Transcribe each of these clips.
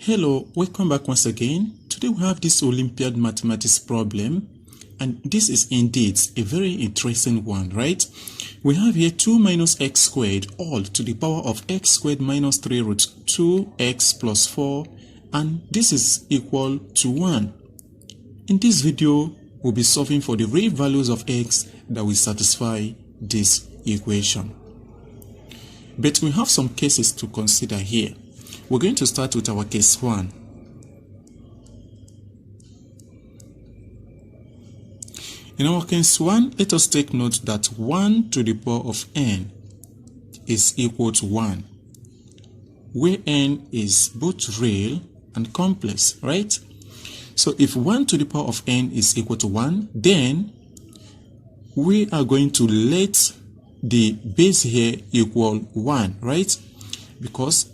Hello, welcome back once again. Today we have this Olympiad mathematics problem, and this is indeed a very interesting one, right? We have here 2 minus x squared all to the power of x squared minus 3 root 2x plus 4, and this is equal to 1. In this video, we'll be solving for the real values of x that will satisfy this equation. But we have some cases to consider here. We're going to start with our case 1. In our case 1, let us take note that 1 to the power of n is equal to 1, where n is both real and complex, right? So if 1 to the power of n is equal to 1, then we are going to let the base here equal 1, right? Because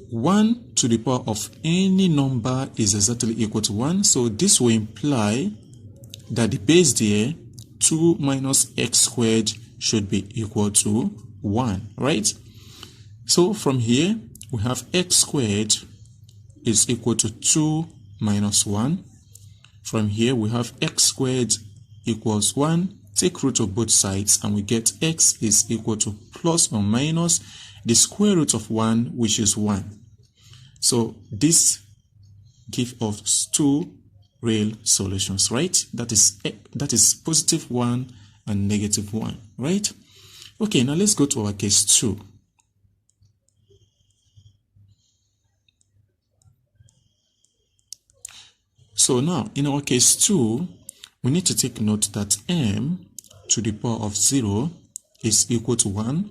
1 to the power of any number is exactly equal to 1, so this will imply that the base there, 2 minus x squared, should be equal to 1, right? So from here, we have x squared is equal to 2 minus 1. From here, we have x squared equals 1. Take root of both sides, and we get x is equal to plus or minus the square root of 1, which is 1. So this gives us two real solutions, right? That is positive 1 and negative 1, right? Okay, now let's go to our case 2. So now, in our case 2, we need to take note that m to the power of 0 is equal to 1.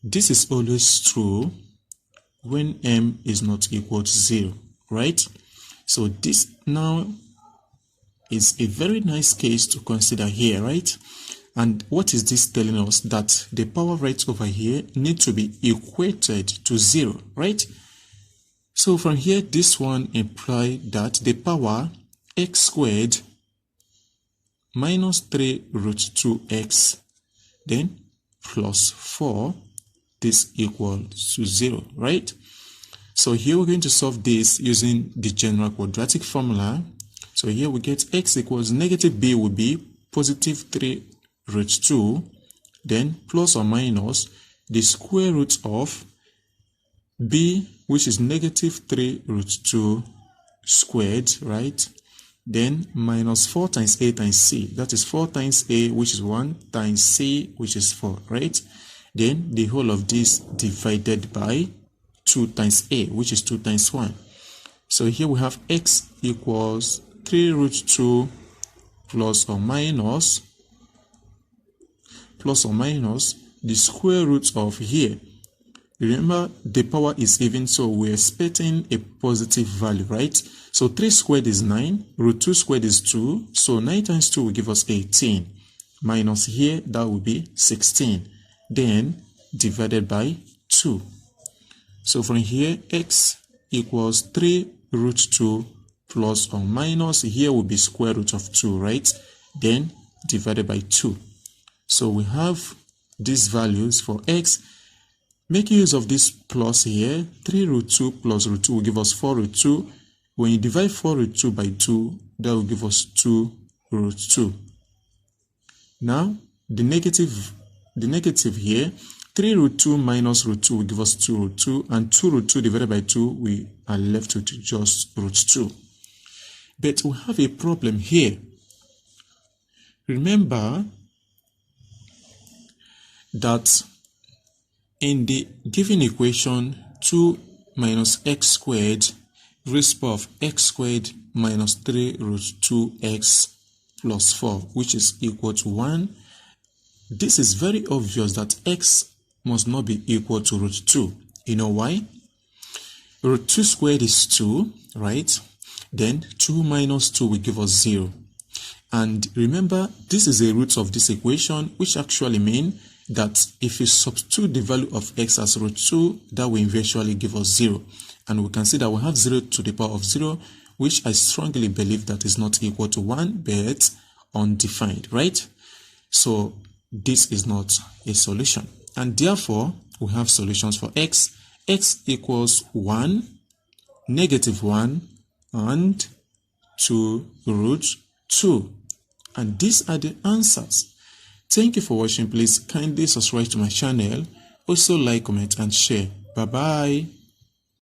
This is always true when m is not equal to 0, right? So this now is a very nice case to consider here, right? And what is this telling us? That the power right over here need to be equated to 0, right? So from here, this one implies that the power x squared minus 3 root 2x then plus 4, this equals to 0, right? So here we're going to solve this using the general quadratic formula. So here we get x equals negative b will be positive 3 root 2, then plus or minus the square root of b, which is negative 3 root 2 squared, right? Then minus 4 times a times c, that is 4 times a, which is 1, times c, which is 4, right? Then the whole of this divided by 2 times a, which is 2 times 1. So here we have x equals 3 root 2 plus or minus the square root of here. Remember, the power is even, so we're expecting a positive value, right? So 3 squared is 9, root 2 squared is 2, so 9 times 2 will give us 18, minus here, that will be 16, then divided by 2. So from here, x equals 3 root 2 plus or minus, here will be square root of 2, right? Then divided by 2. So we have these values for x. Make use of this plus here. 3 root 2 plus root 2 will give us 4 root 2. When you divide 4 root 2 by 2, that will give us 2 root 2. Now, the negative here, 3 root 2 minus root 2 will give us 2 root 2, and 2 root 2 divided by 2, we are left with just root 2. But we have a problem here. Remember that in the given equation, 2 minus x squared raised to the power of x squared minus 3 root 2x plus 4, which is equal to 1. This is very obvious that x must not be equal to root 2. You know why? Root 2 squared is 2, right? Then 2 minus 2 will give us 0. And remember, this is a root of this equation, which actually means that if you substitute the value of x as root 2, that will eventually give us 0. And we can see that we have 0 to the power of 0, which I strongly believe that is not equal to 1, but undefined, right? So this is not a solution. And therefore, we have solutions for x. X equals 1 -1, and 2 root 2. And these are the answers. Thank you for watching. Please kindly subscribe to my channel. Also like, comment, and share. Bye bye.